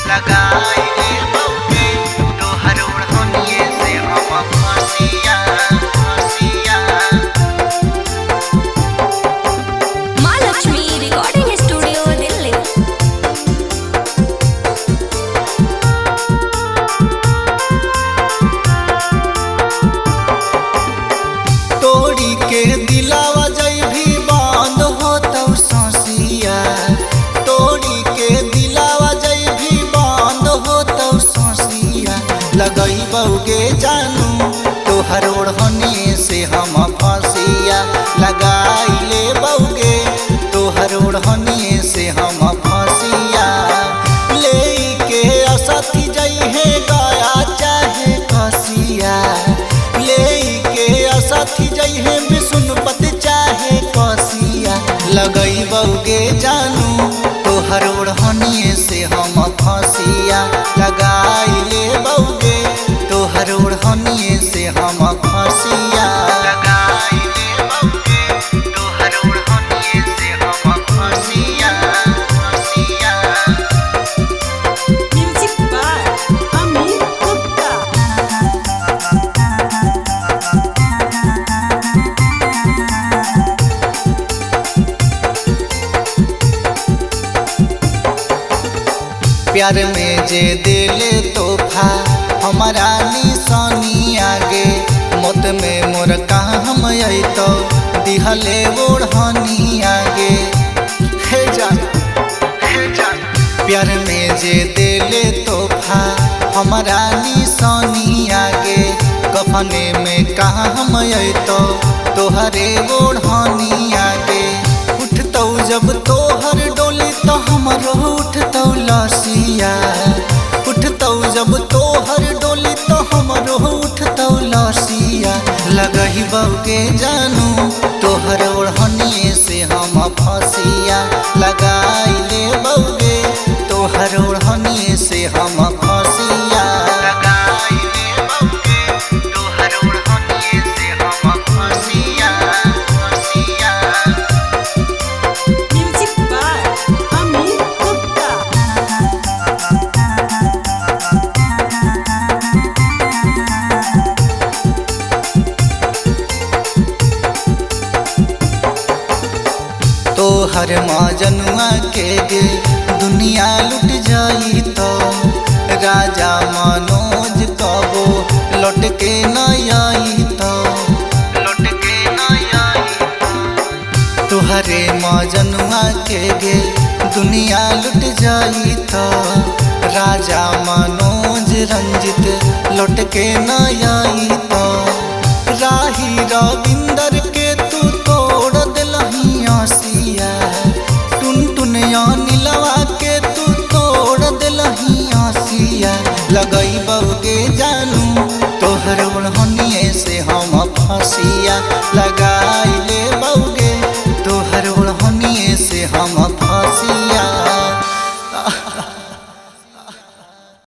लगाइले बउके तोहर ओढ़निए से हम फसिया फसिया। Mahalakshmi recording studio Delhi. तोड़ी के दिलावा जई भी बंद होतौ ससिया। तोड़ी के दिलावा जई भी बंद होतौ ससिया। लगई बउगे जानू तोहर ओढ़निए से हम फसिया। लगाइले बउगे तोहर ओढ़निए से हम फसिया। लेके असथी जई है गया चाहे कसिया। लेके असथी जई है विष्णुपत चाहे कसिया। लगई बउगे जानू तोहर ओढ़निए से हम फसिया। लगाइले बउगे तोहर ओढ़निए से हम फसिया। लगाइले बउगे तोहर ओढ़निए से हम फसिया फसिया। Music by Amit Gupta. प्यार में जे दिले तोहफा हमारा निशानी आगे। मौत में मोर कहाँ हम अइतो दिहले ओढ़नी आगे। हे जान हे जान प्यार में जे दिले तोहफा हमारा निशानी आगे। कफने में कहाँ हम अइतो तोहरे ओढ़नी आगे। उठतौ जब तोहर डोली तो हमरो उठतौ लसिया। उठतौ जब तोहर डोली तो हमरो उठतौ लसिया। लगही बउगे जानू तोहर ओढ़निए से हम फसिया। लगाइले बउगे तोहर ओढ़निए से हम फसिया। लगाइले बउगे तोहर ओढ़निए से हम फसिया फसिया। Music by Amit Gupta. तोहर मजनुआ के गे दुनिया लुट जाई तो। राजा मनोज कबो लौट के न आई तो। लौट के न आई तो। तोहरे मजनुआ के गे दुनिया लुट जाई तो। राजा मनोज रंजित लौट के न आई तो। राही रविंदर के तू तोड़ दिलही आसिया। टुन नीलवा के तू तोड़ दिलही आसिया। लगई बउगे जानू तोहर ओढ़निए से हम फसिया। लगा